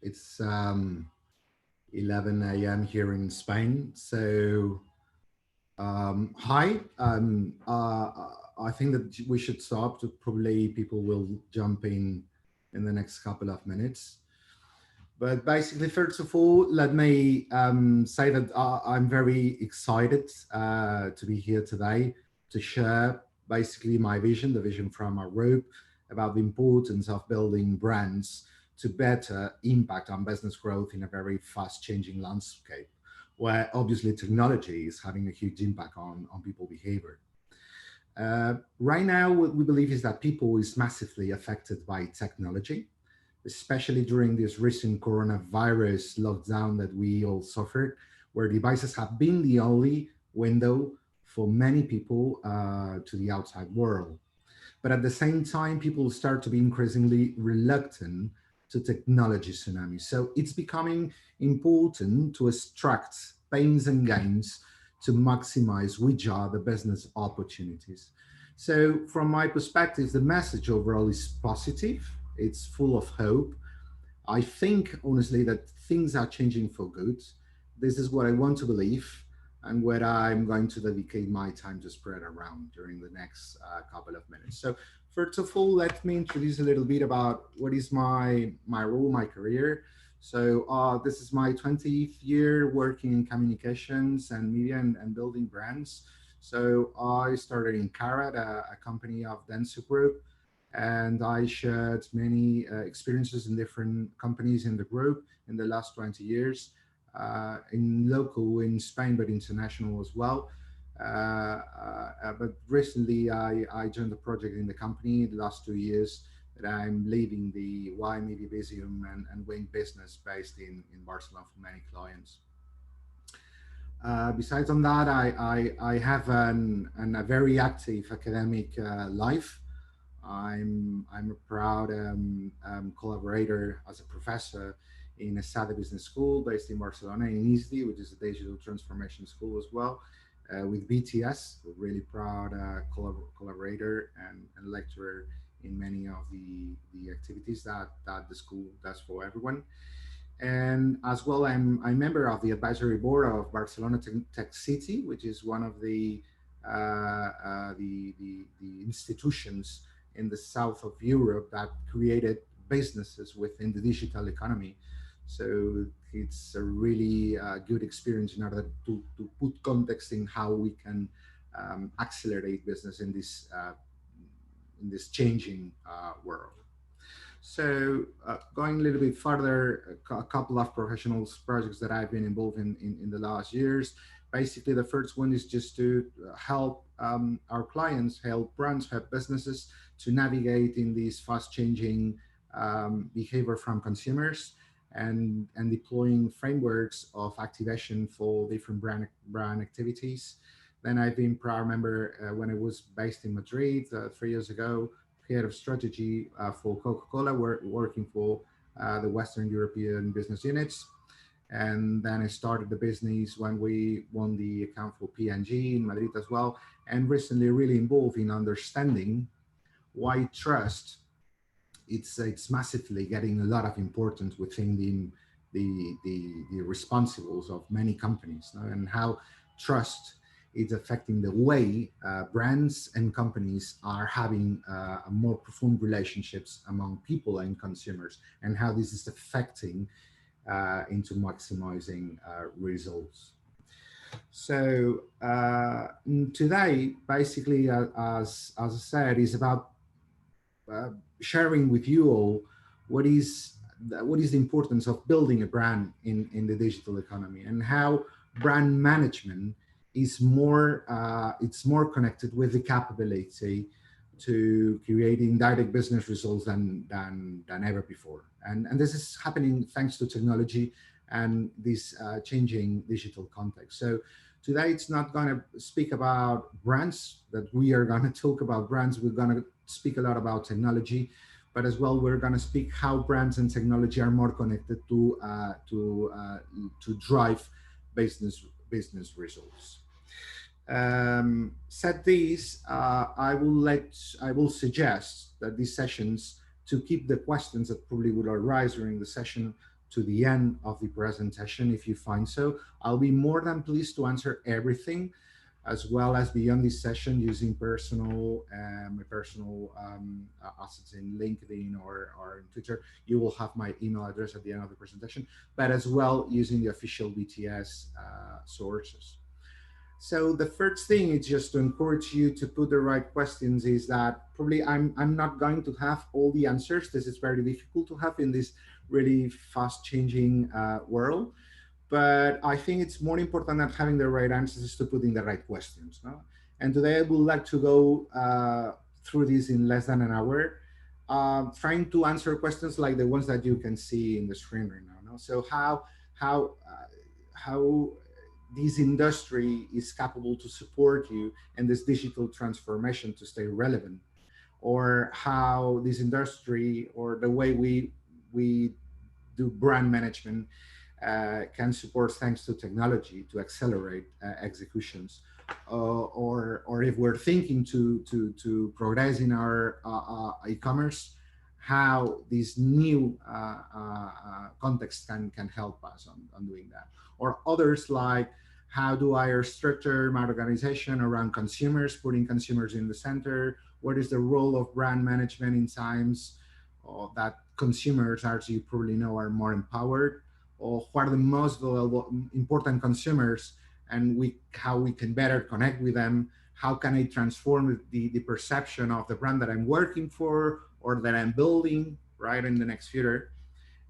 It's 11 a.m. here in Spain. So, hi. I think that we should stop. Probably people will jump in the next couple of minutes. But basically, first of all, let me say that I'm very excited to be here today to share basically my vision, the vision from our group, about the importance of building brands to better impact on business growth in a very fast changing landscape, where obviously technology is having a huge impact on people behavior. Right now, what we believe is that people is massively affected by technology, especially during this recent coronavirus lockdown that we all suffered, where devices have been the only window for many people to the outside world. But at the same time, people start to be increasingly reluctant to technology tsunami. So it's becoming important to extract pains and gains to maximize which are the business opportunities. So from my perspective, the message overall is positive. It's full of hope. I think honestly that things are changing for good. This is what I want to believe and what I'm going to dedicate my time to spread around during the next couple of minutes. So first of all, let me introduce a little bit about what is my role, my career. So this is my 20th year working in communications and media and building brands. So I started in Carrot, a company of Dentsu Group, and I shared many experiences in different companies in the group in the last 20 years, in local in Spain, but international as well. But recently, I joined the project in the company the last 2 years that I'm leading the Y Media Visium and Wing business based in Barcelona for many clients. Besides on that, I have a very active academic life. I'm a proud collaborator as a professor in a SADE business school based in Barcelona in ISDI, which is a digital transformation school as well, with BTS. We're really proud collaborator and lecturer in many of the activities that the school does for everyone. And as well, I'm a member of the advisory board of Barcelona Tech City, which is one of the institutions in the south of Europe that created businesses within the digital economy. So it's a really good experience in order to put context in how we can accelerate business in this changing world. So going a little bit further, a couple of professional projects that I've been involved in the last years. Basically, the first one is just to help our clients, help brands, help businesses to navigate in this fast changing behavior from consumers and deploying frameworks of activation for different brand activities. Then I've been proud member when I was based in Madrid 3 years ago, head of strategy for Coca-Cola, working for the Western European business units. And then I started the business when we won the account for P&G in Madrid as well. And recently really involved in understanding why trust, it's massively getting a lot of importance within the responsibles of many companies, no? And how trust is affecting the way brands and companies are having a more profound relationships among people and consumers, and how this is affecting into maximizing results. So today, basically, as I said, is about uh, sharing with you all what is the importance of building a brand in the digital economy, and how brand management is more it's more connected with the capability to creating direct business results than ever before. And this is happening thanks to technology and this changing digital context. So today it's not going to speak about brands, that we are going to talk about brands. We're going to speak a lot about technology, but as well we're going to speak how brands and technology are more connected to drive business results. Said this, I will suggest that these sessions, to keep the questions that probably will arise during the session, to the end of the presentation if you find so. I'll be more than pleased to answer everything, as well as beyond this session using my personal assets in LinkedIn or in Twitter. You will have my email address at the end of the presentation, but as well using the official BTS sources. So the first thing is just to encourage you to put the right questions. Is that probably I'm not going to have all the answers. This is very difficult to have in this really fast changing world. But I think it's more important than having the right answers is to put in the right questions. No? And today I would like to go through this in less than an hour, trying to answer questions like the ones that you can see in the screen right now. No? So how how this industry is capable to support you and this digital transformation to stay relevant, or how this industry or the way we do brand management can support thanks to technology to accelerate executions, or if we're thinking to progress in our e-commerce, how this new context can help us on doing that, or others like how do I structure my organization around consumers, putting consumers in the center. What is the role of brand management in times that consumers, as you probably know, are more empowered, or what are the most valuable, important consumers, and how we can better connect with them. How can I transform the perception of the brand that I'm working for or that I'm building right in the next future?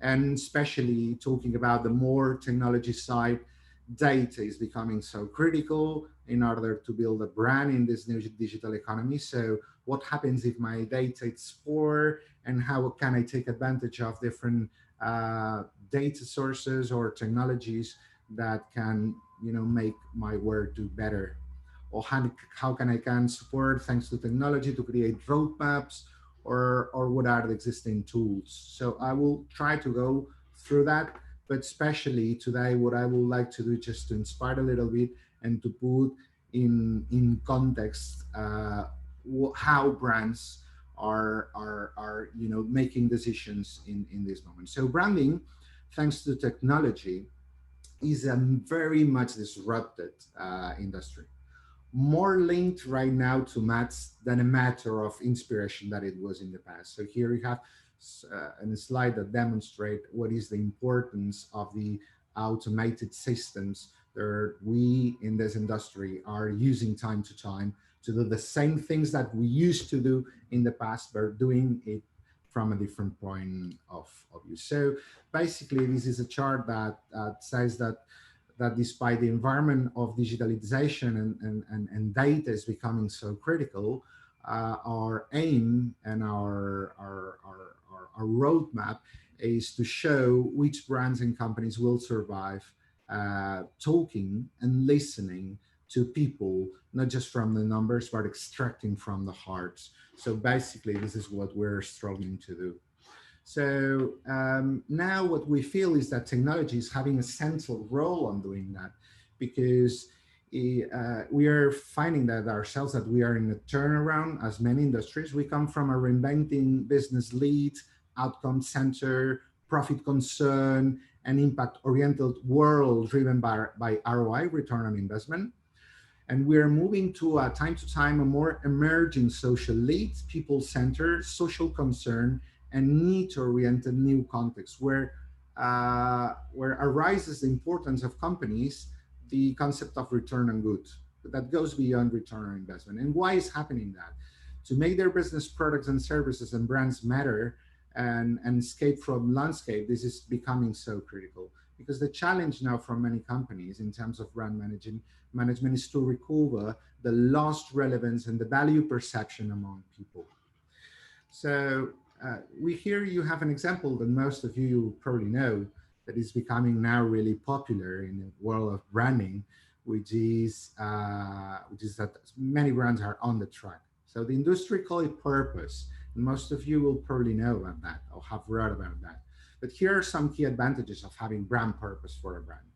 And especially talking about the more technology side, data is becoming so critical in order to build a brand in this new digital economy. So what happens if my data is poor, and how can I take advantage of different data sources or technologies that can make my work do better, or how can I can support thanks to technology to create roadmaps, or what are the existing tools. So I will try to go through that, but especially today what I would like to do just to inspire a little bit and to put in context how brands are making decisions in this moment. So branding, thanks to technology, is a very much disrupted industry, more linked right now to maths than a matter of inspiration that it was in the past. So here you have a slide that demonstrate what is the importance of the automated systems that we in this industry are using time to time to do the same things that we used to do in the past, but doing it from a different point of view. So basically, this is a chart that says that despite the environment of digitalization and data is becoming so critical, our aim and our roadmap is to show which brands and companies will survive talking and listening to people, not just from the numbers, but extracting from the hearts. So basically, this is what we're struggling to do. So now what we feel is that technology is having a central role on doing that, because we are finding that ourselves that we are in a turnaround as many industries. We come from a reinventing business lead, outcome center, profit concern, and impact oriented world driven by ROI, return on investment. And we're moving to time a more emerging social lead, people-centered, social concern, and need-oriented new context where arises the importance of companies, the concept of return on good that goes beyond return on investment. And why is happening that? To make their business products and services and brands matter and escape from landscape, this is becoming so critical, because the challenge now for many companies in terms of brand management is to recover the lost relevance and the value perception among people. So we here you have an example that most of you probably know that is becoming now really popular in the world of branding, which is that many brands are on the track. So the industry call it purpose, and most of you will probably know about that or have read about that. But here are some key advantages of having brand purpose for a brand,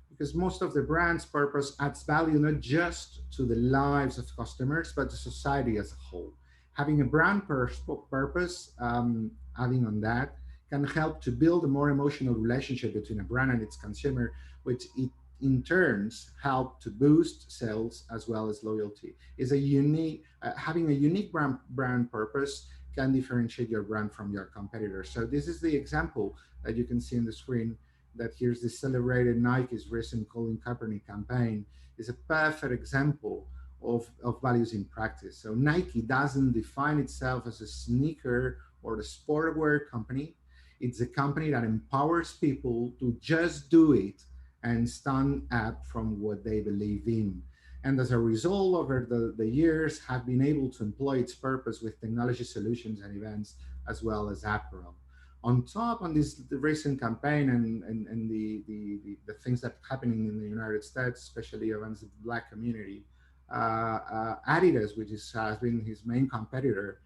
because most of the brand's purpose adds value not just to the lives of customers, but to society as a whole. Having a brand purpose, adding on that, can help to build a more emotional relationship between a brand and its consumer, which it in turns help to boost sales as well as loyalty. Is a unique having a unique brand purpose can differentiate your brand from your competitors. So this is the example that you can see on the screen. That here's the celebrated Nike's recent Colin Kaepernick campaign is a perfect example of values in practice. So Nike doesn't define itself as a sneaker or a sportwear company. It's a company that empowers people to just do it and stand up from what they believe in. And as a result, over the years, have been able to employ its purpose with technology solutions and events as well as apparel. On top, on this the recent campaign and the things that are happening in the United States, especially amongst the Black community, Adidas, which has been his main competitor,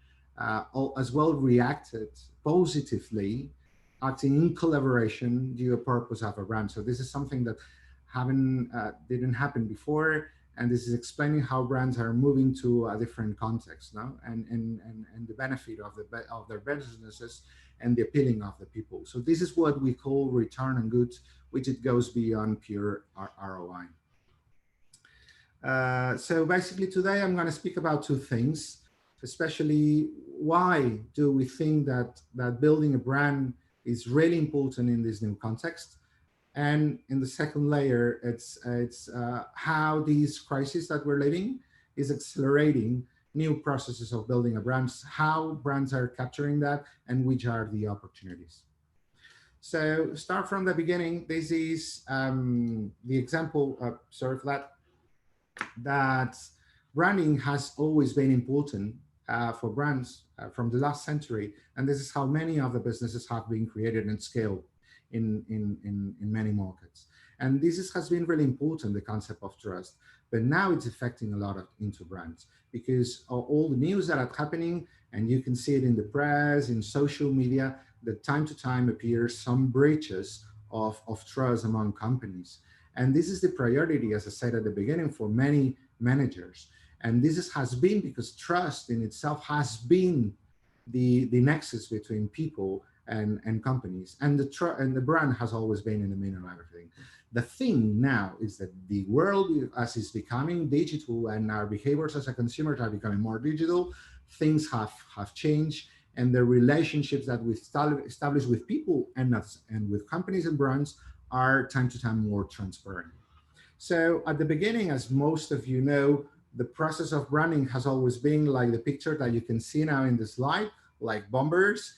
as well reacted positively, acting in collaboration due to purpose of a brand. So this is something that haven't didn't happen before, and this is explaining how brands are moving to a different context now, and the benefit of their businesses and the appealing of the people. So this is what we call return on goods, which it goes beyond pure ROI. So basically today I'm going to speak about two things, especially why do we think that building a brand is really important in this new context. And in the second layer, it's how these crises that we're living is accelerating new processes of building a brand, how brands are capturing that, and which are the opportunities. So start from the beginning. This is the example, sorry for that branding has always been important for brands from the last century. And this is how many of the businesses have been created and scaled in many markets. And has been really important, the concept of trust. But now it's affecting a lot of into brands because all the news that are happening, and you can see it in the press, in social media, that time to time appears some breaches of trust among companies. And this is the priority, as I said at the beginning, for many managers. And has been because trust in itself has been the nexus between people and companies. And the brand has always been in the middle of everything. The thing now is that the world, as is becoming digital and our behaviors as a consumers are becoming more digital, things have changed. And the relationships that we establish with people and with companies and brands are time to time more transparent. So at the beginning, as most of you know, the process of branding has always been like the picture that you can see now in the slide, like bombers,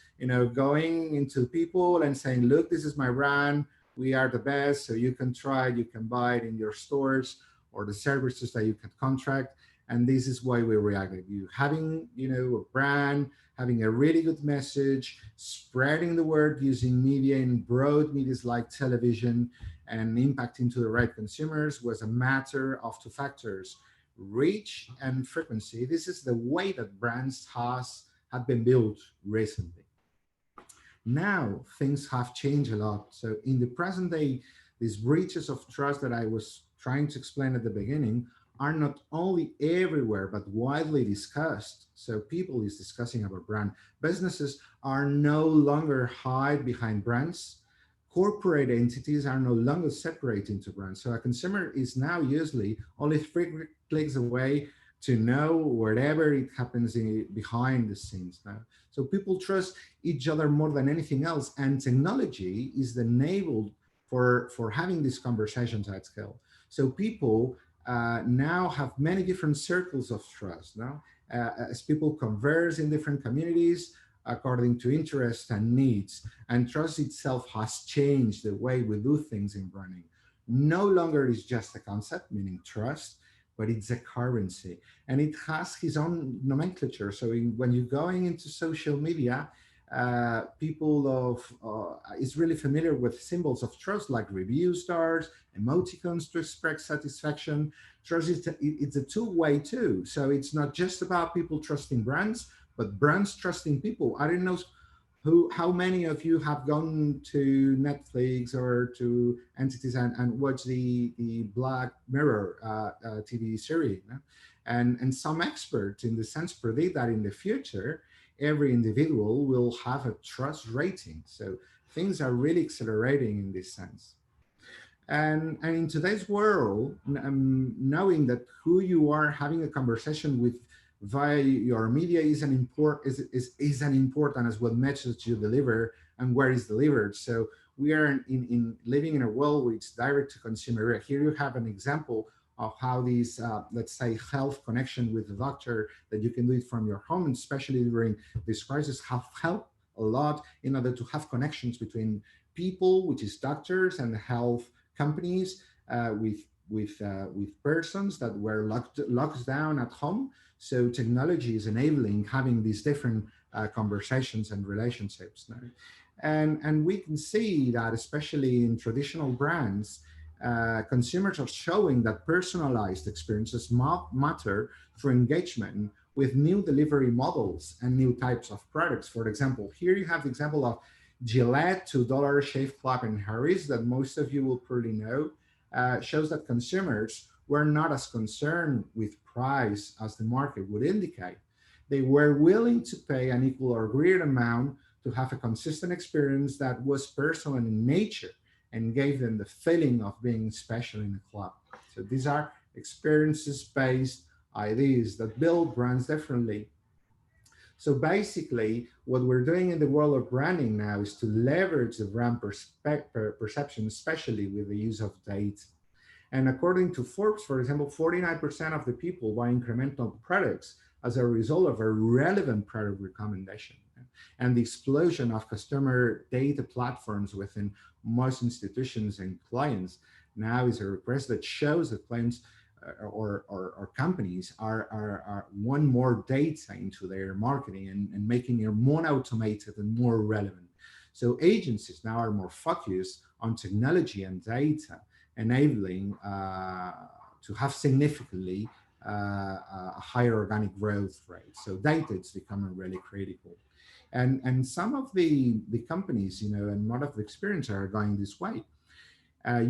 going into people and saying, look, this is my brand. We are the best. So you can try it, you can buy it in your stores or the services that you can contract. And this is why we reacted. You having, a brand, having a really good message, spreading the word using media in broad medias like television and impacting to the right consumers was a matter of two factors, reach and frequency. This is the way that brands have been built recently. Now things have changed a lot. So in the present day, these breaches of trust that I was trying to explain at the beginning are not only everywhere, but widely discussed. So people is discussing about brand. Businesses are no longer hide behind brands. Corporate entities are no longer separated into brands. So a consumer is now usually only 3 clicks away to know wherever it happens behind the scenes now. So people trust each other more than anything else. And technology is enabled for having these conversations at scale. So people now have many different circles of trust now as people converse in different communities according to interests and needs. And trust itself has changed the way we do things in branding. No longer is just a concept, meaning trust, but it's a currency. And it has its own nomenclature. So when you're going into social media, people is really familiar with symbols of trust like review stars, emoticons to express satisfaction. Trust it's a two-way too. So it's not just about people trusting brands, but brands trusting people. I don't know how many of you have gone to Netflix or to entities and watched the Black Mirror TV series. And some experts in the sense predict that in the future, every individual will have a trust rating. So things are really accelerating in this sense. And in today's world, knowing that who you are having a conversation with via your media is an important as what message you deliver and where is delivered. So we are in living in a world which direct to consumer. Here you have an example of how these, let's say, health connection with the doctor that you can do it from your home, and especially during this crisis, have helped a lot in order to have connections between people, which is doctors, and health companies, with persons that were locked down at home. So technology is enabling having these different conversations and relationships now. And we can see that especially in traditional brands, consumers are showing that personalized experiences matter for engagement with new delivery models and new types of products. For example, here you have the example of Gillette $2 Shave Club in Harris that most of you will probably know, shows that consumers were not as concerned with price as the market would indicate. They were willing to pay an equal or greater amount to have a consistent experience that was personal in nature and gave them the feeling of being special in a club. So these are experiences based ideas that build brands differently. So basically, what we're doing in the world of branding now is to leverage the brand perception, especially with the use of data. And according to Forbes, for example, 49% of the people buy incremental products as a result of a relevant product recommendation. And the explosion of customer data platforms within most institutions and clients now is a request that shows that clients or companies are want more data into their marketing and making it more automated and more relevant. So agencies now are more focused on technology and data, enabling to have significantly a higher organic growth rate. So data is becoming really critical. And some of the companies, and a lot of the experience are going this way.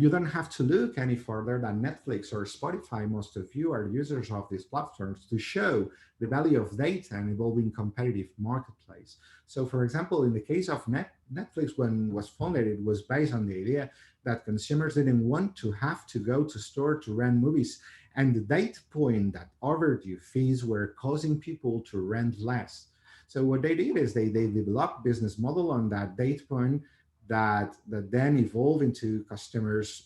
You don't have to look any further than Netflix or Spotify. Most of you are users of these platforms to show the value of data and evolving competitive marketplace. So, for example, in the case of Netflix, when it was founded, it was based on the idea that consumers didn't want to have to go to store to rent movies. And the data point that overdue fees were causing people to rent less. So what they did is they developed business model on that data point that then evolve into customers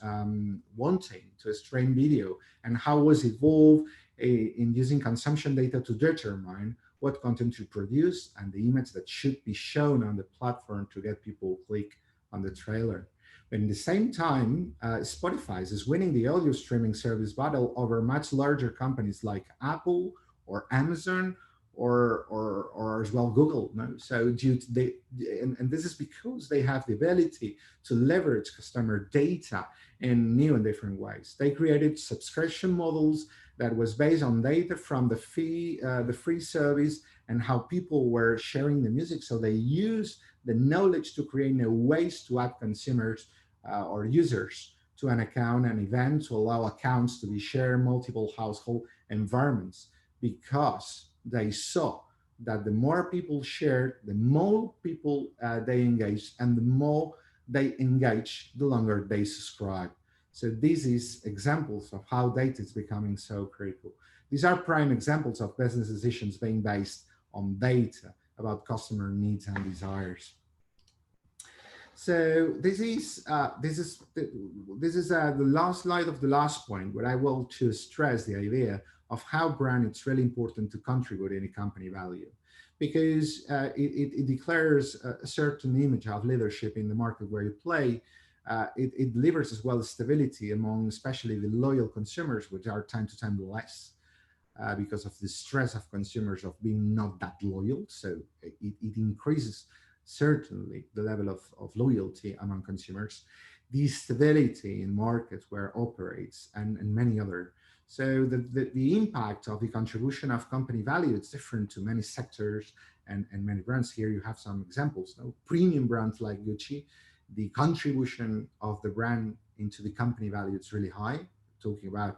wanting to stream video, and how was evolved in using consumption data to determine what content to produce and the image that should be shown on the platform to get people click on the trailer. But in the same time, Spotify is winning the audio streaming service battle over much larger companies like Apple or Amazon or as well Google. No? So and this is because they have the ability to leverage customer data in new and different ways. They created subscription models that was based on data from the free service and how people were sharing the music. So they use the knowledge to create new ways to add consumers or users to an account and event to allow accounts to be shared in multiple household environments, because they saw that the more people shared, the more people they engaged, and the more they engage, the longer they subscribe. So this is examples of how data is becoming so critical. These are prime examples of business decisions being based on data about customer needs and desires. So this is the last slide of the last point, where I will to stress the idea of how brand it's really important to contribute any company value, because it declares a certain image of leadership in the market where you play. It delivers as well stability among especially the loyal consumers, which are time to time less because of the stress of consumers of being not that loyal. So it increases certainly the level of loyalty among consumers, the stability in markets where it operates, and many other. So the impact of the contribution of company value is different to many sectors and many brands. Here you have some examples. No? Premium brands like Gucci, the contribution of the brand into the company value is really high, talking about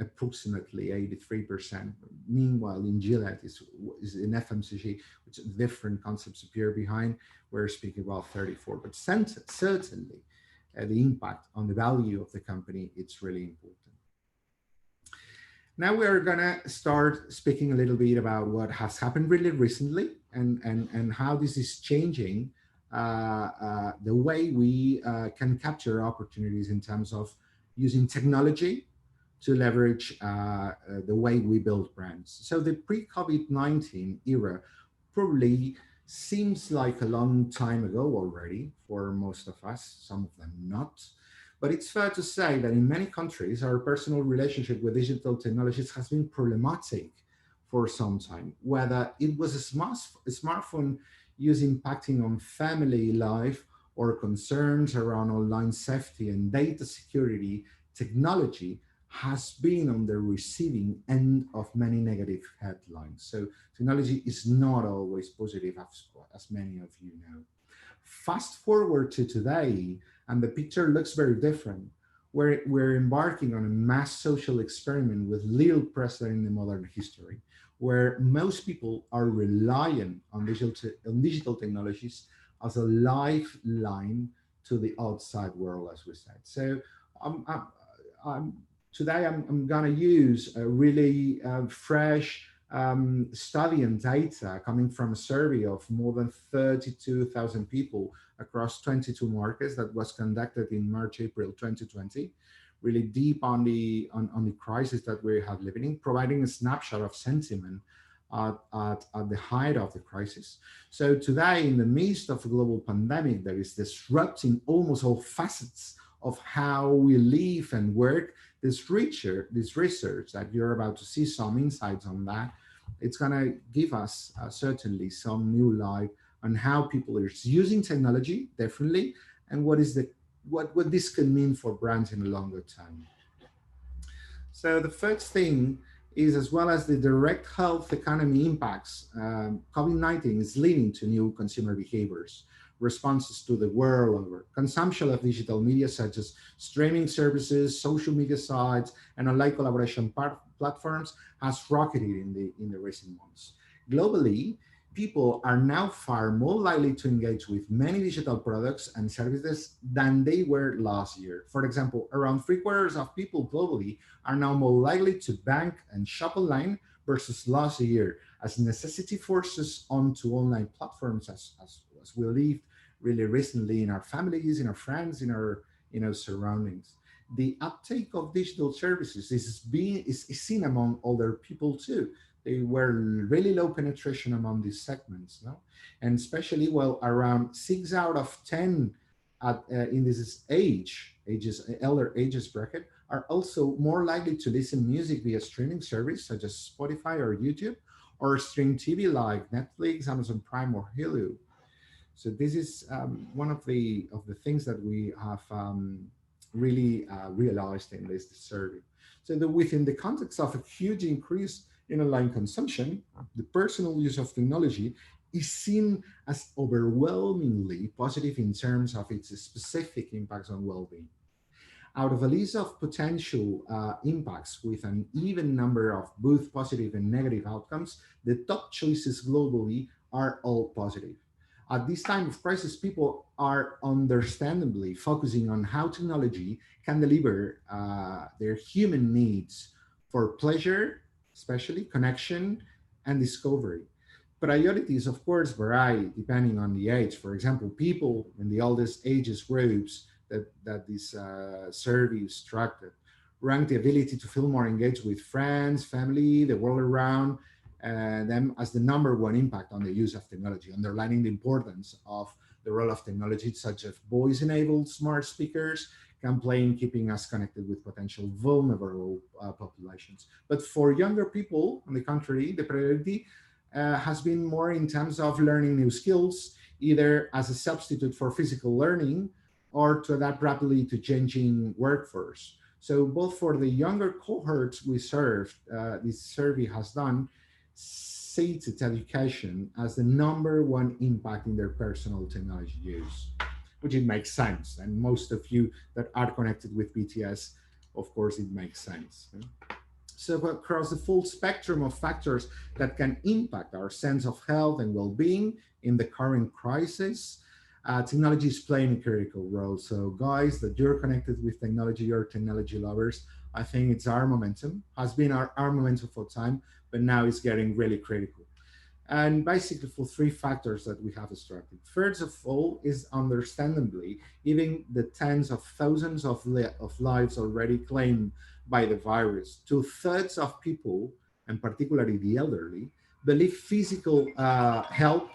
approximately 83%. Meanwhile, in Gillette is in FMCG, which different concepts appear behind. We're speaking about 34, but certainly the impact on the value of the company, it's really important. Now we are gonna start speaking a little bit about what has happened really recently and how this is changing the way we can capture opportunities in terms of using technology to leverage the way we build brands. So the pre-COVID-19 era probably seems like a long time ago already for most of us, some of them not. But it's fair to say that in many countries, our personal relationship with digital technologies has been problematic for some time. Whether it was a smartphone use impacting on family life or concerns around online safety and data security, technology has been on the receiving end of many negative headlines. So technology is not always positive, as many of you know. Fast forward to today, and the picture looks very different. We're embarking on a mass social experiment with little precedent in the modern history, where most people are relying on digital technologies as a lifeline to the outside world, as we said. So um, I'm, I'm, today I'm going to use a really fresh study and data coming from a survey of more than 32,000 people across 22 markets that was conducted in March, April 2020, really deep on the crisis that we have living in, providing a snapshot of sentiment at the height of the crisis. So today, in the midst of a global pandemic that is disrupting almost all facets of how we live and work, this research that you're about to see some insights on that, it's going to give us certainly some new light on how people are using technology differently and what this can mean for brands in the longer term. So the first thing is, as well as the direct health economy impacts, COVID-19 is leading to new consumer behaviors, responses to the world over. Consumption of digital media such as streaming services, social media sites, and online collaboration platforms has rocketed in the recent months. Globally, people are now far more likely to engage with many digital products and services than they were last year. For example, around three-quarters of people globally are now more likely to bank and shop online versus last year, as necessity forces onto online platforms as we lived really recently in our families, in our friends, in our surroundings. The uptake of digital services is seen among older people too. They were really low penetration among these segments, no? And especially, well, around 6 out of 10 in this elder ages bracket are also more likely to listen music via streaming service such as Spotify or YouTube, or stream TV like Netflix, Amazon Prime, or Hulu. So this is one of the things that we have really realized in this survey. So that within the context of a huge increase in online consumption, the personal use of technology is seen as overwhelmingly positive in terms of its specific impacts on well-being. Out of a list of potential impacts with an even number of both positive and negative outcomes, the top choices globally are all positive. At this time of crisis, people are understandably focusing on how technology can deliver their human needs for pleasure, especially connection and discovery. Priorities, of course, vary depending on the age. For example, people in the oldest ages groups that this survey struck rank the ability to feel more engaged with friends, family, the world around them as the number one impact on the use of technology, underlining the importance of the role of technology, such as voice-enabled smart speakers, can play in keeping us connected with potential vulnerable populations. But for younger people, on the contrary, the priority has been more in terms of learning new skills, either as a substitute for physical learning or to adapt rapidly to changing workforce. So both for the younger cohorts we served, this survey has done, cited education as the number one impact in their personal technology use, which it makes sense. And most of you that are connected with BTS, of course, it makes sense. So across the full spectrum of factors that can impact our sense of health and well-being in the current crisis, technology is playing a critical role. So guys, that you're connected with technology, you're technology lovers, I think it's our momentum, has been our momentum for time, but now it's getting really critical. And basically for three factors that we have extracted. First of all is understandably, even the tens of thousands of lives already claimed by the virus, two-thirds of people, and particularly the elderly, believe physical health,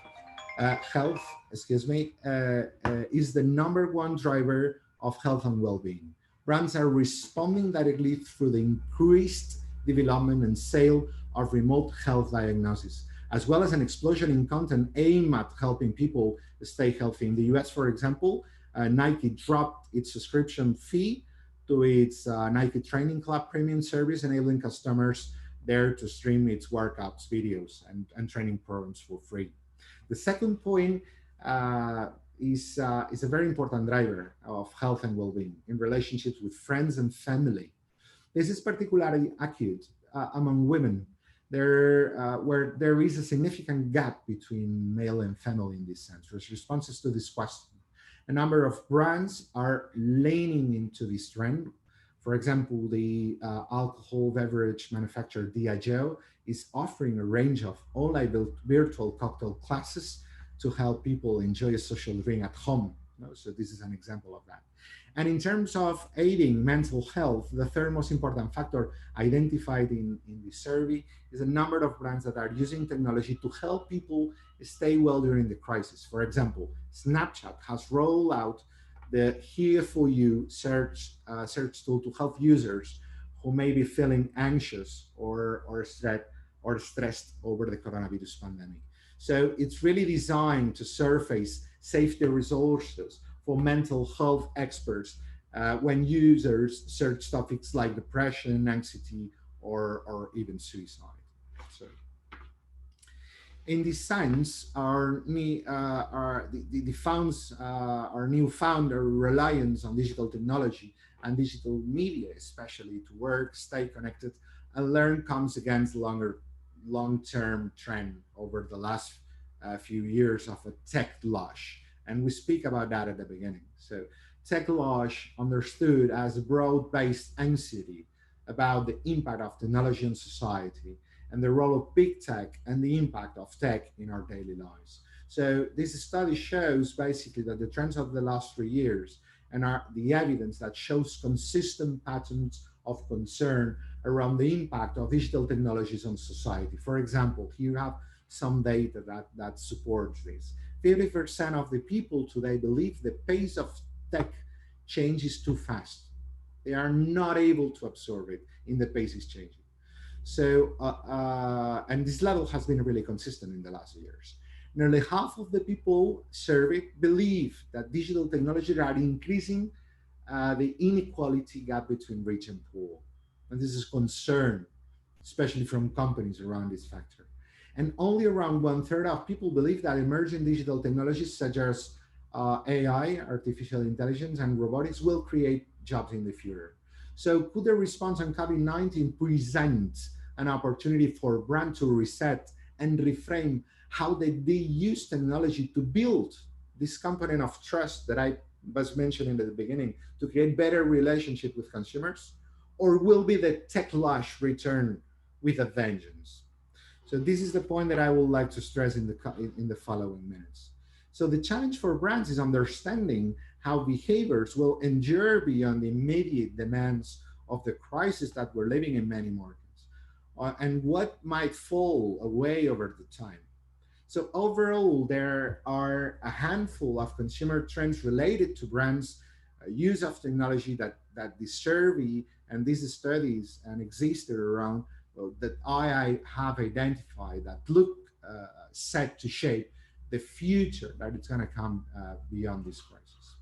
is the number one driver of health and well-being. Brands are responding directly through the increased development and sale of remote health diagnosis, as well as an explosion in content aimed at helping people stay healthy. In the US, for example, Nike dropped its subscription fee to its Nike Training Club premium service, enabling customers there to stream its workouts, videos, and training programs for free. The second point is a very important driver of health and well-being in relationships with friends and family. This is particularly acute among women, where there is a significant gap between male and female in this sense. As responses to this question, a number of brands are leaning into this trend. For example, the alcohol beverage manufacturer Diageo is offering a range of online virtual cocktail classes to help people enjoy a social drink at home. So this is an example of that. And in terms of aiding mental health, the third most important factor identified in the survey is a number of brands that are using technology to help people stay well during the crisis. For example, Snapchat has rolled out the Here for You search tool to help users who may be feeling anxious or stressed over the coronavirus pandemic. So it's really designed to surface safety resources for mental health experts when users search topics like depression, anxiety, or even suicide. So in this sense, our newfound reliance on digital technology and digital media, especially to work, stay connected, and learn, comes against long-term trend over the last few years of a tech lush, and we speak about that at the beginning. So, tech lush understood as a broad-based anxiety about the impact of technology on society and the role of big tech and the impact of tech in our daily lives. So this study shows basically that the trends of the last 3 years and are the evidence that shows consistent patterns of concern around the impact of digital technologies on society. For example, here you have some data that supports this. 50% of the people today believe the pace of tech change is too fast. They are not able to absorb it in the pace is changing. So, and this level has been really consistent in the last years. Nearly half of the people surveyed believe that digital technologies are increasing the inequality gap between rich and poor. And this is concern, especially from companies around this factor. And only around one third of people believe that emerging digital technologies such as AI, artificial intelligence, and robotics will create jobs in the future. So, could the response on COVID-19 present an opportunity for brands to reset and reframe how they use technology to build this component of trust that I was mentioning at the beginning to create better relationship with consumers? Or will be the tech lush return with a vengeance? So this is the point that I would like to stress in the following minutes. So the challenge for brands is understanding how behaviors will endure beyond the immediate demands of the crisis that we're living in many markets, and what might fall away over the time. So overall, there are a handful of consumer trends related to brands' use of technology that the survey and these studies and existed around that I have identified that look set to shape the future that it's going to come beyond this crisis.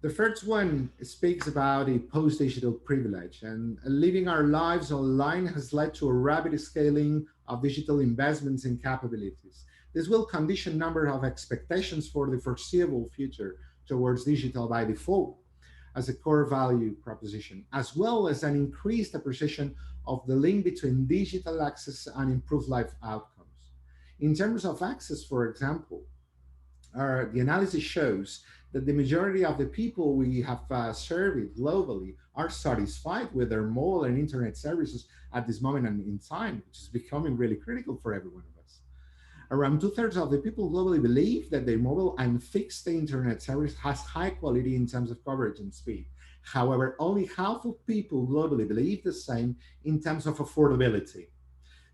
The first one speaks about a post digital privilege, and living our lives online has led to a rapid scaling of digital investments and capabilities. This will condition a number of expectations for the foreseeable future towards digital by default. as a core value proposition, as well as an increased appreciation of the link between digital access and improved life outcomes. In terms of access, for example, the analysis shows that the majority of the people we have surveyed globally are satisfied with their mobile and internet services at this moment in time, which is becoming really critical for every one of us. Around two-thirds of the people globally believe that their mobile and fixed internet service has high quality in terms of coverage and speed. However, only half of people globally believe the same in terms of affordability,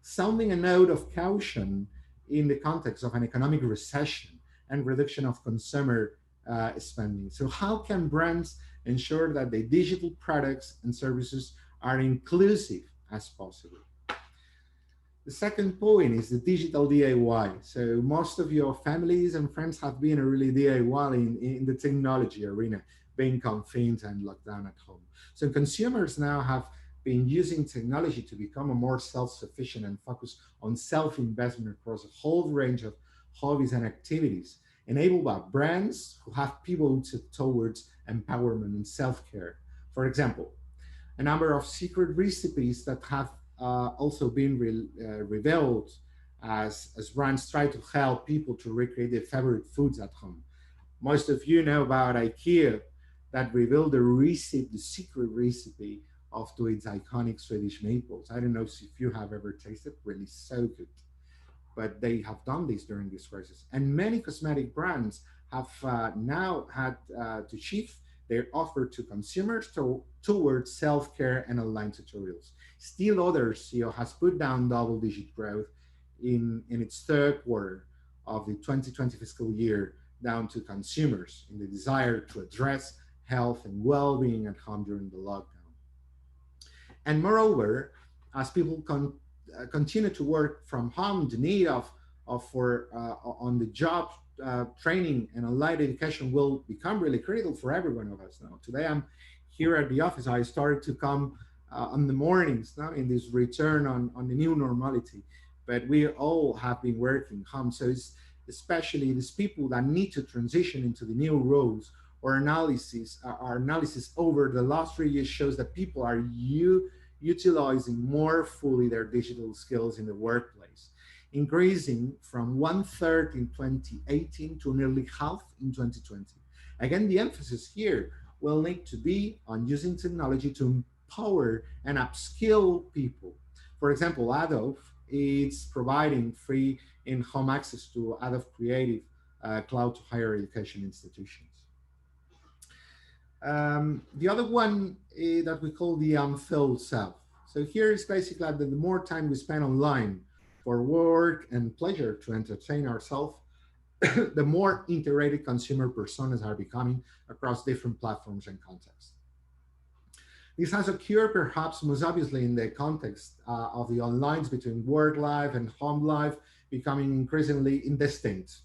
sounding a note of caution in the context of an economic recession and reduction of consumer spending. So, how can brands ensure that the digital products and services are inclusive as possible? The second point is the digital DIY. So most of your families and friends have been really DIY in the technology arena, being confined and locked down at home. So consumers now have been using technology to become a more self-sufficient and focus on self-investment across a whole range of hobbies and activities, enabled by brands who have pivoted towards empowerment and self-care. For example, a number of secret recipes that have also been revealed as brands try to help people to recreate their favorite foods at home. Most of you know about IKEA that revealed the secret recipe of to its iconic Swedish meatballs. I don't know if you have ever tasted, really so good, but they have done this during this crisis. And many cosmetic brands have now had to shift their offer to consumers towards self-care and online tutorials. Still others, has put down double-digit growth in its third quarter of the 2020 fiscal year down to consumers in the desire to address health and well-being at home during the lockdown. And moreover, as people continue to work from home, the need of for on the job training and online education will become really critical for every one of us now. Today, I'm here at the office. I started to come on the mornings now in this return on the new normality, but we all have been working home. So it's especially these people that need to transition into the new roles or analysis. Our analysis over the last 3 years shows that people are utilizing more fully their digital skills in the workplace, increasing from one third in 2018 to nearly half in 2020. Again, the emphasis here will need to be on using technology to empower and upskill people. For example, Adobe is providing free in-home access to Adobe Creative Cloud to higher education institutions. The other one that we call the unfilled self. So here is basically that the more time we spend online for work and pleasure to entertain ourselves, the more integrated consumer personas are becoming across different platforms and contexts. This has occurred perhaps most obviously in the context of the lines between work life and home life becoming increasingly indistinct.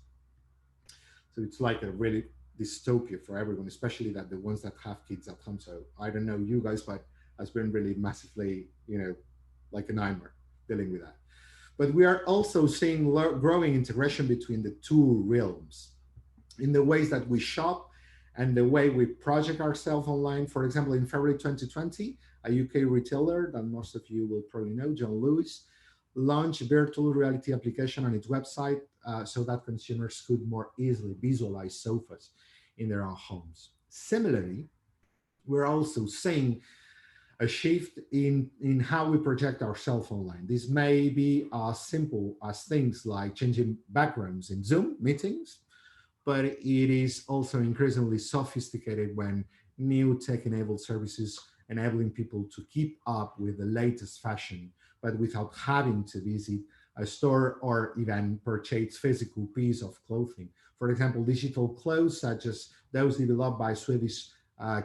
So it's like a really dystopia for everyone, especially that the ones that have kids at home. So I don't know you guys, but has been really massively, like a nightmare dealing with that. But we are also seeing growing integration between the two realms in the ways that we shop and the way we project ourselves online. For example, in February 2020, a UK retailer that most of you will probably know, John Lewis, launched a virtual reality application on its website so that consumers could more easily visualize sofas in their own homes. Similarly, we're also seeing a shift in how we project ourselves online. This may be as simple as things like changing backgrounds in Zoom meetings, but it is also increasingly sophisticated when new tech-enabled services enabling people to keep up with the latest fashion, but without having to visit a store or even purchase physical piece of clothing. For example, digital clothes such as those developed by Swedish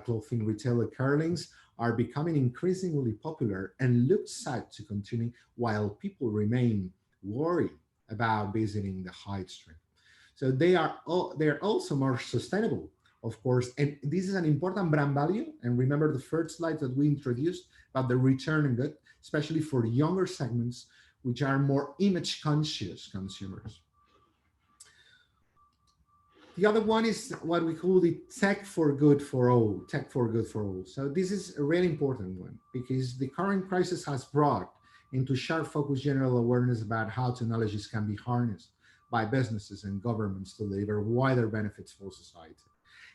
clothing retailer Carlings are becoming increasingly popular and look set to continue while people remain worried about visiting the high street. So they are also more sustainable, of course, and this is an important brand value. And remember the first slide that we introduced about the return on good, especially for younger segments, which are more image conscious consumers. The other one is what we call the tech for good for all, tech for good for all. So this is a really important one because the current crisis has brought into sharp focus general awareness about how technologies can be harnessed by businesses and governments to deliver wider benefits for society.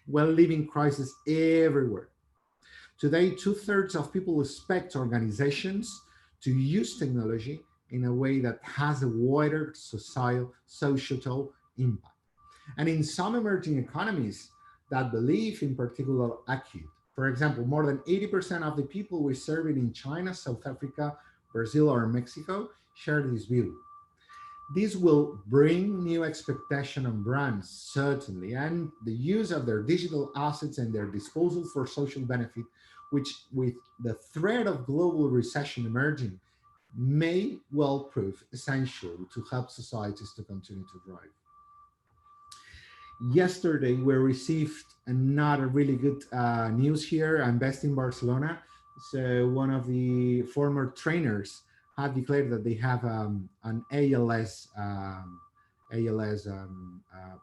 We're living crisis everywhere. Today, two-thirds of people expect organizations to use technology in a way that has a wider societal impact. And in some emerging economies, that belief in particular acute. For example, more than 80% of the people we serve in China, South Africa, Brazil, or Mexico share this view. This will bring new expectation on brands, certainly, and the use of their digital assets and their disposal for social benefit, which with the threat of global recession emerging, may well prove essential to help societies to continue to thrive. Yesterday, we received another really good news here. I'm based in Barcelona. So one of the former trainers had declared that they have an ALS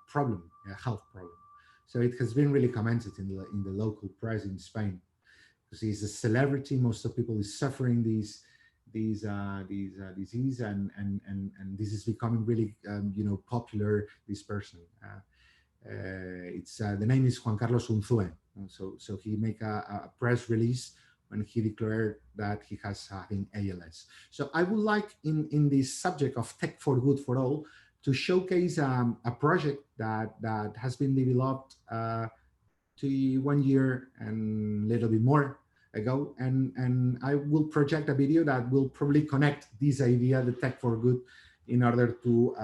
problem, a health problem. So it has been really commented in the local press in Spain because he's a celebrity. Most of people is suffering these disease, and this is becoming really popular. This person. It's the name is Juan Carlos Unzue. So he make a press release when he declared that he has having ALS. So I would like in this subject of tech for good for all to showcase a project that has been developed to 1 year and a little bit more ago, and I will project a video that will probably connect this idea, the tech for good, in order to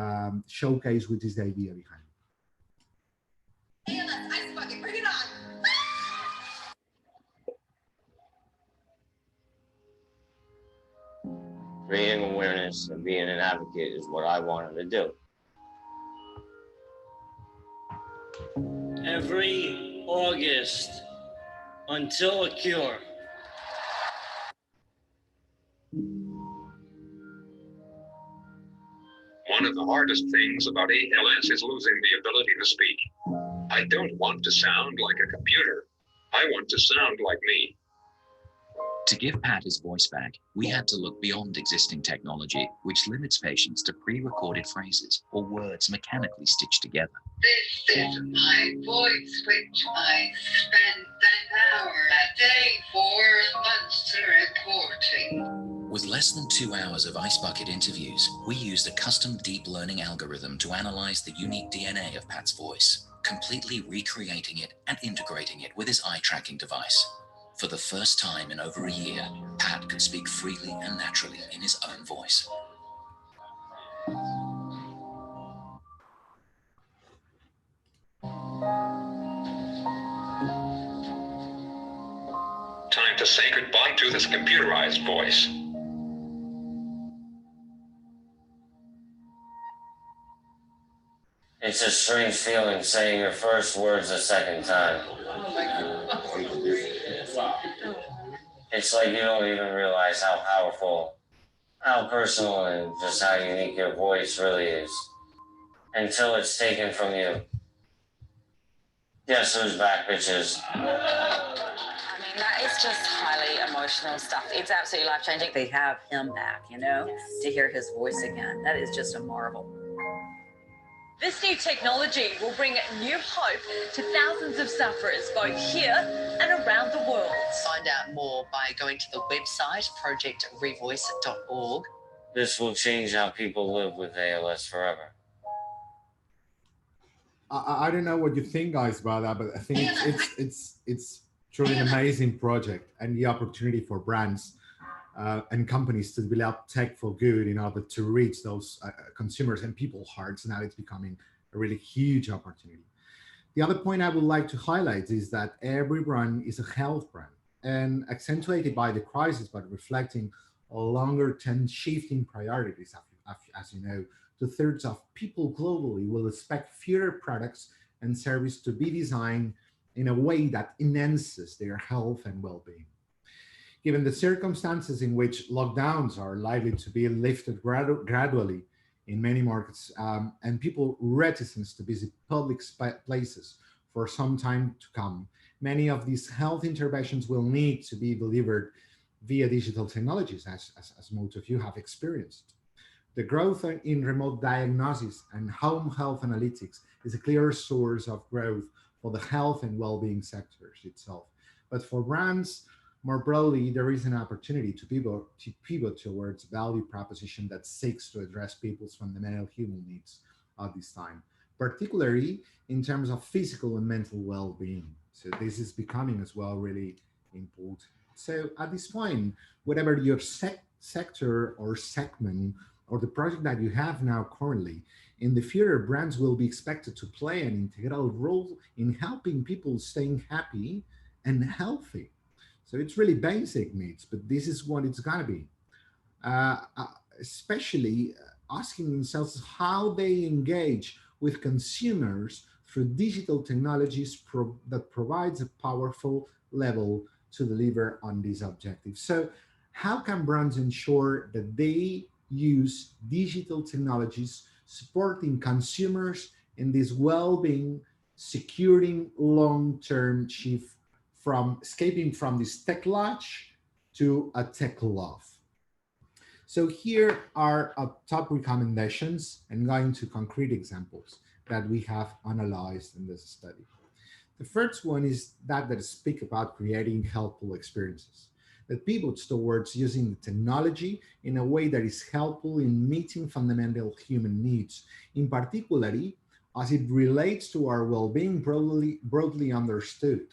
showcase what is the idea behind. Ice bucket, bring it on! Creating awareness and being an advocate is what I wanted to do. Every August until a cure. One of the hardest things about ALS is losing the ability to speak. I don't want to sound like a computer. I want to sound like me. To give Pat his voice back, we had to look beyond existing technology, which limits patients to pre-recorded phrases or words mechanically stitched together. This is my voice, which I spend an hour a day, 4 months recording. With less than 2 hours of Ice Bucket interviews, we used a custom deep learning algorithm to analyze the unique DNA of Pat's voice, completely recreating it and integrating it with his eye tracking device. For the first time in over a year, Pat could speak freely and naturally in his own voice. Time to say goodbye to this computerized voice. It's a strange feeling saying your first words a second time. It's like you don't even realize how powerful, how personal, and just how unique your voice really is until it's taken from you. Guess who's back, bitches? I mean, that is just highly emotional stuff. It's absolutely life-changing. They have him back, to hear his voice again. That is just a marvel. This new technology will bring new hope to thousands of sufferers, both here and around the world. Find out more by going to the website projectrevoice.org. This will change how people live with ALS forever. I don't know what you think, guys, about that, but I think it's truly an amazing project and the opportunity for brands and companies to develop tech for good in order to reach those consumers and people's hearts. Now it's becoming a really huge opportunity. The other point I would like to highlight is that every brand is a health brand, and accentuated by the crisis, but reflecting a longer-term shifting priorities. As you know, 2/3 of people globally will expect fewer products and services to be designed in a way that enhances their health and well-being. Given the circumstances in which lockdowns are likely to be lifted gradually in many markets, and people reticence to visit public places for some time to come. Many of these health interventions will need to be delivered via digital technologies, as most of you have experienced. The growth in remote diagnosis and home health analytics is a clear source of growth for the health and well-being sectors itself. But for brands more broadly, there is an opportunity to pivot towards value proposition that seeks to address people's fundamental human needs at this time, particularly in terms of physical and mental well-being. So this is becoming as well really important. So at this point, whatever your sector or segment or the project that you have now currently, in the future, brands will be expected to play an integral role in helping people staying happy and healthy. So it's really basic needs, but this is what it's gonna be. Uh, uh, Especially asking themselves how they engage with consumers through digital technologies that provides a powerful level to deliver on these objectives. So, how can brands ensure that they use digital technologies supporting consumers in this well-being, securing long-term shift from escaping from this tech lodge to a tech love? So here are top recommendations and going to concrete examples that we have analyzed in this study. The first one is that speak about creating helpful experiences that pivots towards using the technology in a way that is helpful in meeting fundamental human needs, in particularly as it relates to our well-being broadly understood.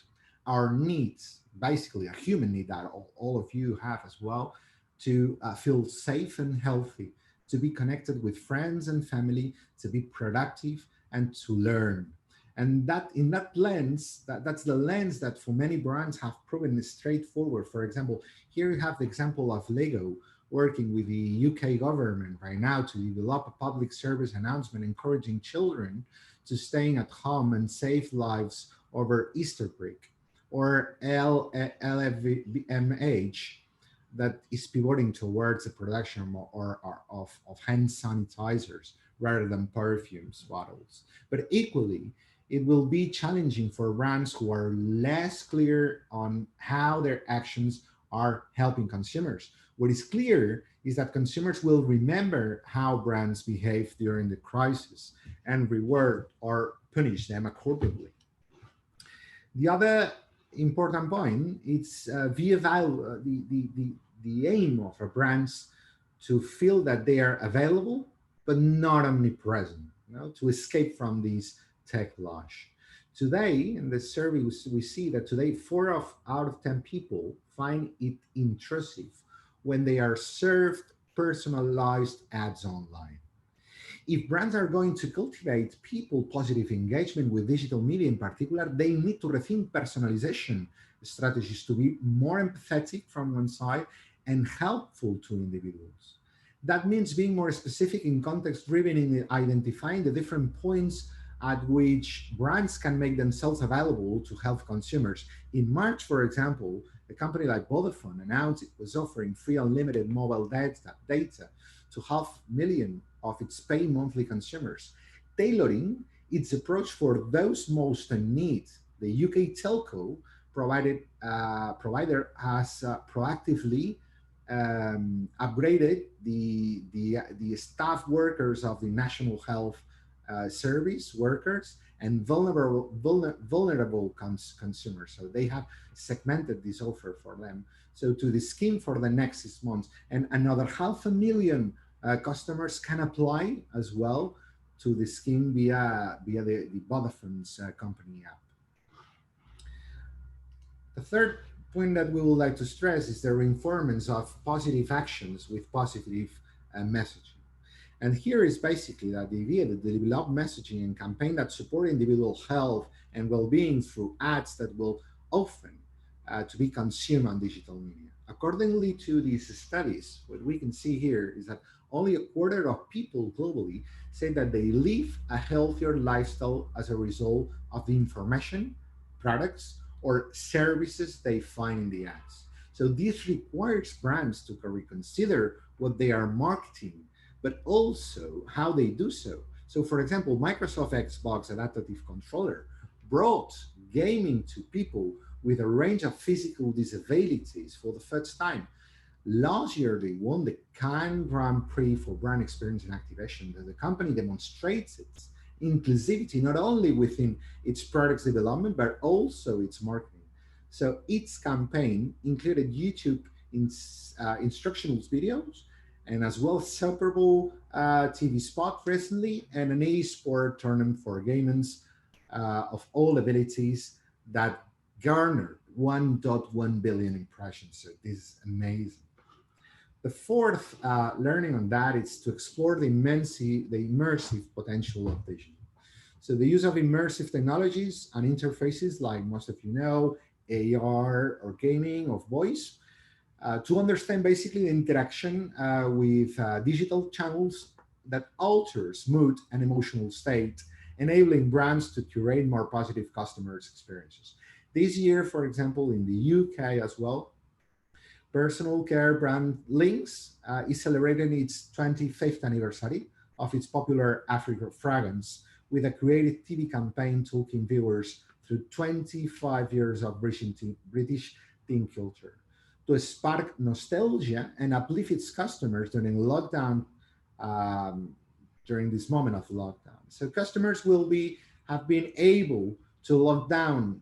Our needs, basically a human need that all of you have as well, to feel safe and healthy, to be connected with friends and family, to be productive, and to learn. And that in that lens, that's the lens that for many brands have proven straightforward. For example, here you have the example of Lego working with the UK government right now to develop a public service announcement encouraging children to staying at home and save lives over Easter break, or LVMH that is pivoting towards the production of hand sanitizers rather than perfumes bottles. But equally, it will be challenging for brands who are less clear on how their actions are helping consumers. What is clear is that consumers will remember how brands behave during the crisis and reward or punish them accordingly. The other important point is the aim of a brands to feel that they are available but not omnipresent, to escape from these tech launch. Today, in the survey, we see that today, out of 10 people find it intrusive when they are served personalized ads online. If brands are going to cultivate people positive engagement with digital media in particular, they need to rethink personalization strategies to be more empathetic from one side and helpful to individuals. That means being more specific in context driven in identifying the different points at which brands can make themselves available to help consumers. In March, for example, a company like Vodafone announced it was offering free unlimited mobile data to 500,000 of its paying monthly consumers, tailoring its approach for those most in need. The UK telco provider has proactively upgraded the staff workers of the National Health Service workers and vulnerable consumers. So they have segmented this offer for them. So to the scheme for the next 6 months, and another 500,000 customers can apply as well to the scheme via the Vodafone's company app. The third point that we would like to stress is the reinforcement of positive actions with positive messaging. And here is basically that the idea that they develop messaging and campaign that support individual health and well-being through ads that will often to be consumed on digital media. Accordingly to these studies, what we can see here is that only a quarter of people globally say that they live a healthier lifestyle as a result of the information, products, or services they find in the ads. So this requires brands to reconsider what they are marketing, but also how they do so. So, for example, Microsoft Xbox Adaptive Controller brought gaming to people with a range of physical disabilities for the first time. Last year, they won the Cannes Grand Prix for brand experience and activation. The company demonstrates its inclusivity not only within its products development, but also its marketing. So its campaign included YouTube instructional videos and as well Super Bowl TV spot recently and an e-sport tournament for gamers of all abilities that garnered 1.1 billion impressions. So this is amazing. The fourth learning on that is to explore the immersive potential of vision. So the use of immersive technologies and interfaces, like most of you know, AR or gaming or voice, to understand basically the interaction with digital channels that alters mood and emotional state, enabling brands to curate more positive customers' experiences. This year, for example, in the UK as well, personal care brand Lynx is celebrating its 25th anniversary of its popular Africa fragrance with a creative TV campaign talking viewers through 25 years of British teen culture to spark nostalgia and uplift its customers during lockdown, um, during this moment of lockdown. So customers will be have been able to lock down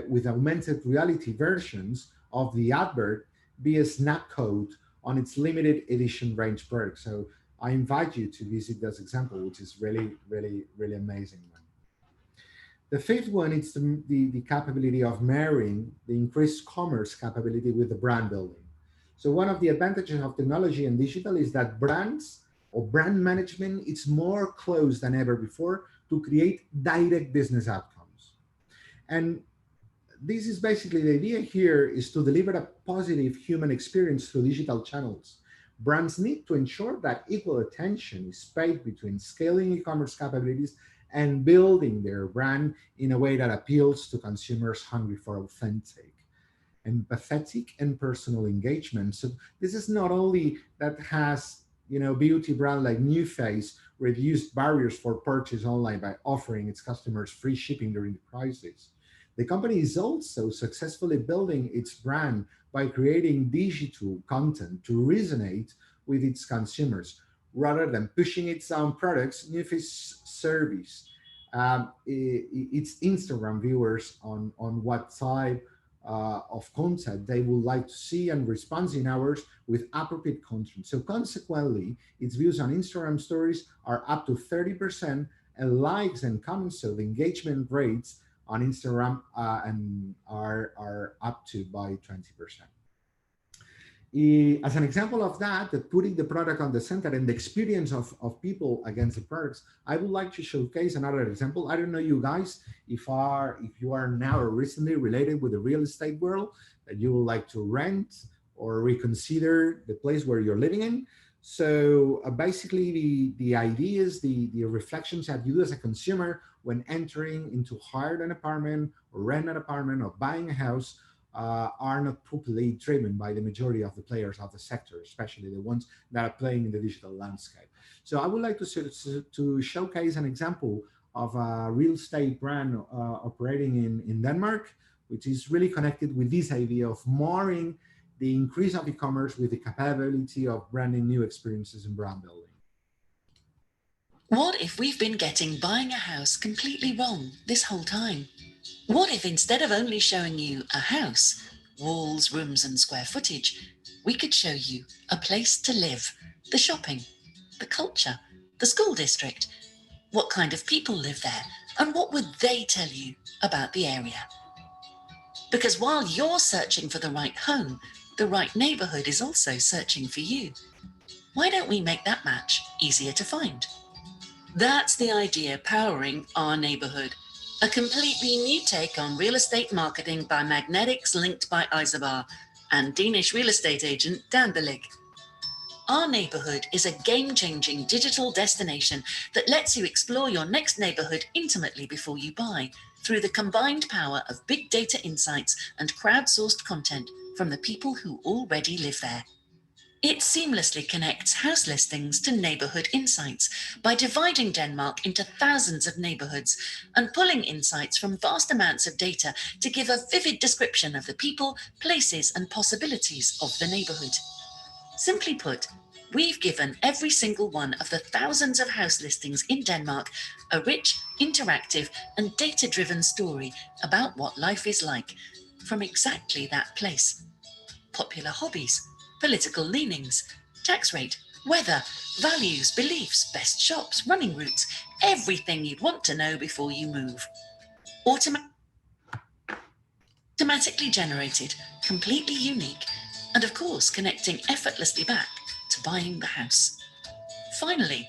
with augmented reality versions of the advert be a snap code on its limited edition range product. So I invite you to visit this example, which is really, really, really amazing one. The fifth one is the capability of marrying the increased commerce capability with the brand building. So one of the advantages of technology and digital is that brands or brand management is more close than ever before to create direct business outcomes. And this is basically the idea here is to deliver a positive human experience through digital channels. Brands need to ensure that equal attention is paid between scaling e-commerce capabilities and building their brand in a way that appeals to consumers hungry for authentic, empathetic, and personal engagement. So this is not only that has beauty brand like New Face reduced barriers for purchase online by offering its customers free shipping during the crisis. The company is also successfully building its brand by creating digital content to resonate with its consumers rather than pushing its own products. New Face service its Instagram viewers on what type of content they would like to see and response in hours with appropriate content. So consequently, its views on Instagram stories are up to 30% and likes and comments, so the engagement rates on Instagram and are up to by 20%. As an example of that, that putting the product on the center and the experience of people against the products, I would like to showcase another example. I don't know you guys if you are now or recently related with the real estate world that you would like to rent or reconsider the place where you're living in. So basically the ideas, the reflections that you do as a consumer when entering into hire an apartment or rent an apartment or buying a house are not properly driven by the majority of the players of the sector, especially the ones that are playing in the digital landscape. So I would like to showcase an example of a real estate brand operating in Denmark, which is really connected with this idea of marrying the increase of e-commerce with the capability of branding new experiences and brand building. What if we've been getting buying a house completely wrong this whole time? What if instead of only showing you a house, walls, rooms, and square footage, we could show you a place to live, the shopping, the culture, the school district, what kind of people live there, and what would they tell you about the area? Because while you're searching for the right home, the right neighborhood is also searching for you. Why don't we make that match easier to find? That's the idea powering Our Neighborhood, a completely new take on real estate marketing by Magnetics linked by Isobar and Danish real estate agent Dan Billig. Our Neighborhood is a game-changing digital destination that lets you explore your next neighborhood intimately before you buy through the combined power of big data insights and crowdsourced content from the people who already live there. It seamlessly connects house listings to neighbourhood insights by dividing Denmark into thousands of neighbourhoods and pulling insights from vast amounts of data to give a vivid description of the people, places, and possibilities of the neighbourhood. Simply put, we've given every single one of the thousands of house listings in Denmark a rich, interactive, and data-driven story about what life is like from exactly that place. Popular hobbies, political leanings, tax rate, weather, values, beliefs, best shops, running routes, everything you'd want to know before you move. Automatically generated, completely unique, and of course connecting effortlessly back to buying the house. Finally,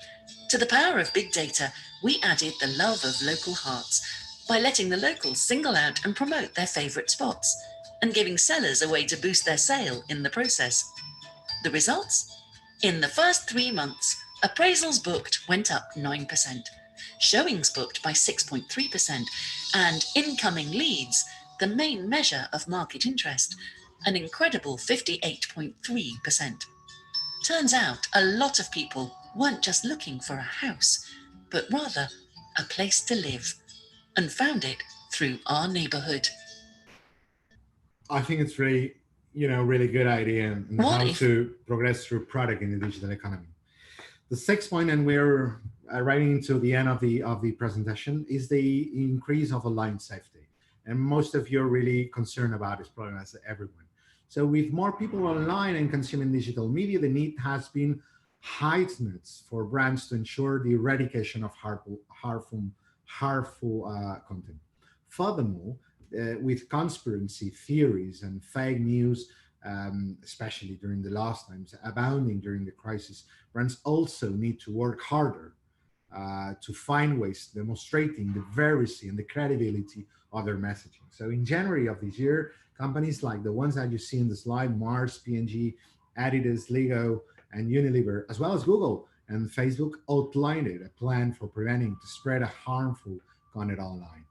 to the power of big data, we added the love of local hearts by letting the locals single out and promote their favourite spots and giving sellers a way to boost their sale in the process. The results? In the first 3 months, appraisals booked went up 9%, showings booked by 6.3%, and incoming leads, the main measure of market interest, an incredible 58.3%. Turns out a lot of people weren't just looking for a house, but rather a place to live, and found it through our neighbourhood. I think it's really, really good idea on What how if- to progress through product in the digital economy. The sixth point, and we're arriving into the end of the presentation, is the increase of online safety. And most of you are really concerned about this problem, as everyone. So with more people online and consuming digital media, the need has been heightened for brands to ensure the eradication of harmful content. Furthermore, with conspiracy theories and fake news, especially during the last times, abounding during the crisis, brands also need to work harder to find ways demonstrating the veracy and the credibility of their messaging. So in January of this year, companies like the ones that you see in the slide, Mars, P&G, Adidas, Lego, and Unilever, as well as Google and Facebook, outlined a plan for preventing the spread of harmful content online.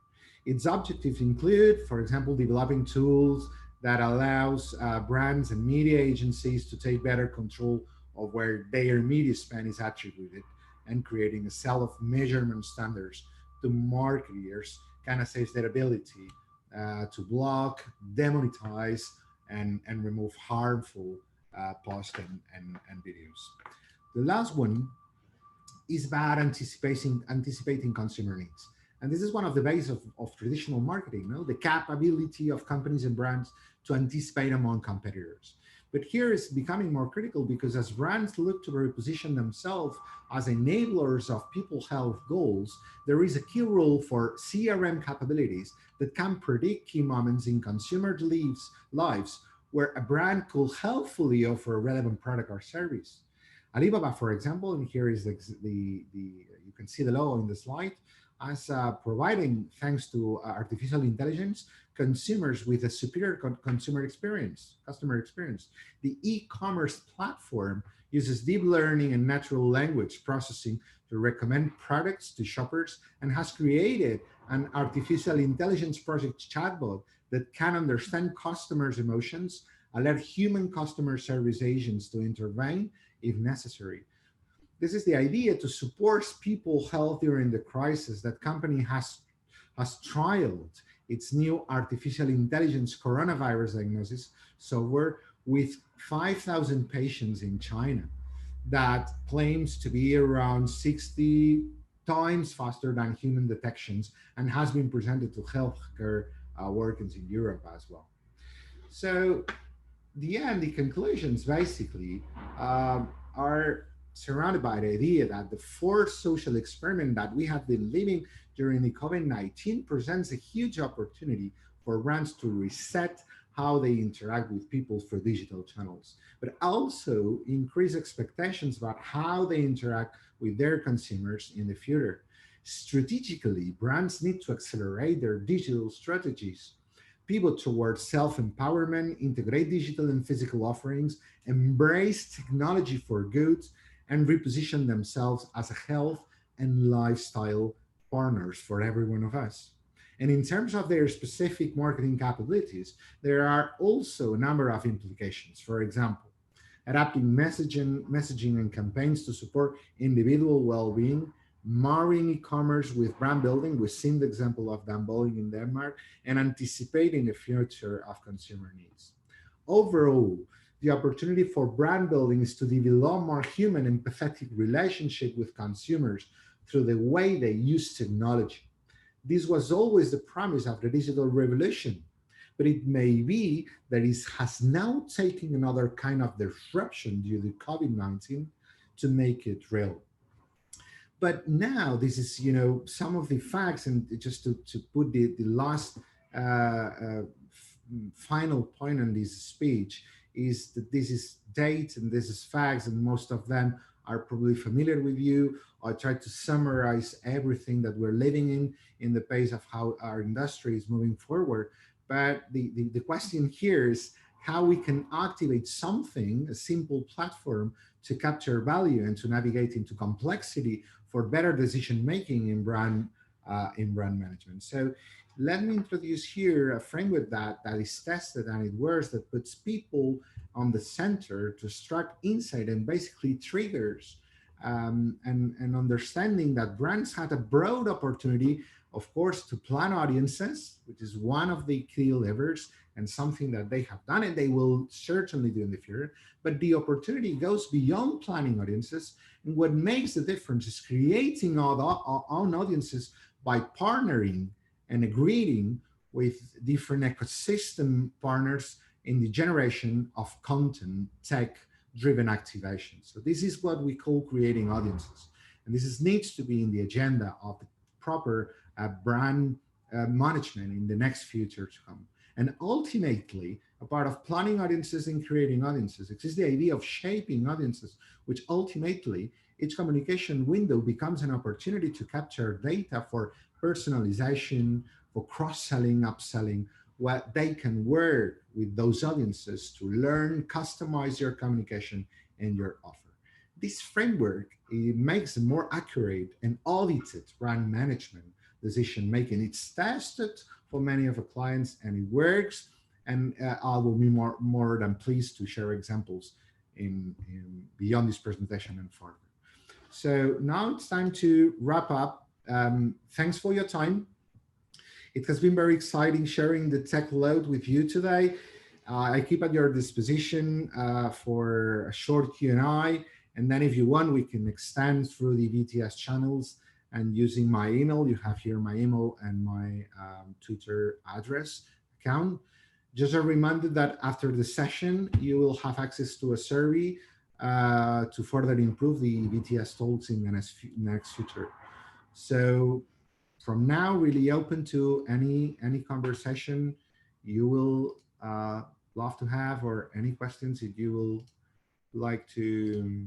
Its objectives include, for example, developing tools that allows brands and media agencies to take better control of where their media spend is attributed, and creating a set of measurement standards to marketers can assess their ability to block, demonetize, and remove harmful posts and videos. The last one is about anticipating consumer needs. And this is one of the bases of traditional marketing, the capability of companies and brands to anticipate among competitors. But here is becoming more critical because as brands look to reposition themselves as enablers of people health goals, there is a key role for CRM capabilities that can predict key moments in consumer lives where a brand could helpfully offer a relevant product or service. Alibaba, for example, and here is you can see the logo in the slide, as providing, thanks to artificial intelligence, consumers with a superior customer experience. The e-commerce platform uses deep learning and natural language processing to recommend products to shoppers and has created an artificial intelligence project chatbot that can understand customers' emotions, alert human customer service agents to intervene if necessary. This is the idea to support people health during the crisis. That company has trialed its new artificial intelligence coronavirus diagnosis software with 5,000 patients in China that claims to be around 60 times faster than human detections and has been presented to healthcare workers in Europe as well. So the conclusions basically are surrounded by the idea that the forced social experiment that we have been living during the COVID-19 presents a huge opportunity for brands to reset how they interact with people through digital channels, but also increase expectations about how they interact with their consumers in the future. Strategically, brands need to accelerate their digital strategies, pivot towards self-empowerment, integrate digital and physical offerings, embrace technology for good, and reposition themselves as a health and lifestyle partners for every one of us. And in terms of their specific marketing capabilities, there are also a number of implications. For example, adapting messaging and campaigns to support individual well-being, marrying e-commerce with brand building. We've seen the example of brand building in Denmark, and anticipating the future of consumer needs. Overall, the opportunity for brand building is to develop more human, empathetic relationship with consumers through the way they use technology. This was always the promise of the digital revolution, but it may be that it has now taken another kind of disruption due to COVID-19 to make it real. But now this is, some of the facts, and just to put the last final point on this speech is that this is dates and this is facts, and most of them are probably familiar with you. I try to summarize everything that we're living in the pace of how our industry is moving forward. But the question here is how we can activate something, a simple platform, to capture value and to navigate into complexity for better decision making in brand management. So let me introduce here a framework that is tested and it works, that puts people on the center to extract insight and basically triggers and understanding that brands had a broad opportunity, of course, to plan audiences, which is one of the key levers and something that they have done and they will certainly do in the future. But the opportunity goes beyond planning audiences. And what makes the difference is creating our own audiences by partnering and agreeing with different ecosystem partners in the generation of content, tech-driven activation. So this is what we call creating audiences. And this needs to be in the agenda of the proper brand management in the next future to come. And ultimately, a part of planning audiences and creating audiences exists the idea of shaping audiences, which ultimately each communication window becomes an opportunity to capture data for personalization, for cross-selling, upselling, where they can work with those audiences to learn, customize your communication and your offer. This framework, it makes a more accurate and audited brand management decision making. It's tested for many of our clients and it works. And I will be more than pleased to share examples in beyond this presentation and further. So now it's time to wrap up. Thanks for your time. It has been very exciting sharing the tech load with you today. I keep at your disposition for a short Q&A. And then if you want, we can extend through the VTS channels and using my email. You have here my email and my Twitter address account. Just a reminder that after the session, you will have access to a survey to further improve the VTS tools in the next future. So from now, really open to any conversation you will love to have, or any questions that you will like to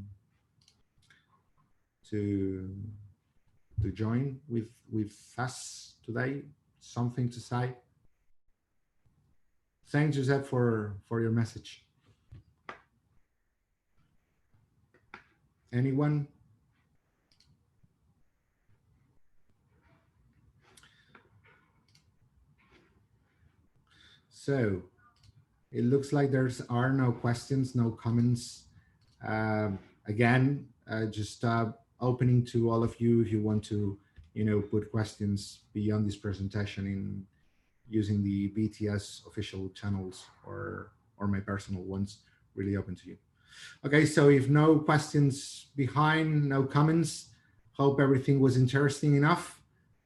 join with us today. Something to say? Thanks, Josep, for your message. Anyone? So it looks like there's are no questions, no comments. Again, just opening to all of you if you want to, put questions beyond this presentation in using the VTS official channels or my personal ones. Really open to you. Okay, so if no questions behind, no comments, hope everything was interesting enough,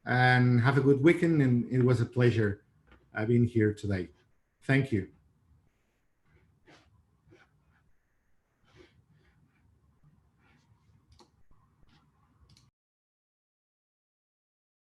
and have a good weekend. And it was a pleasure being here today. Thank you.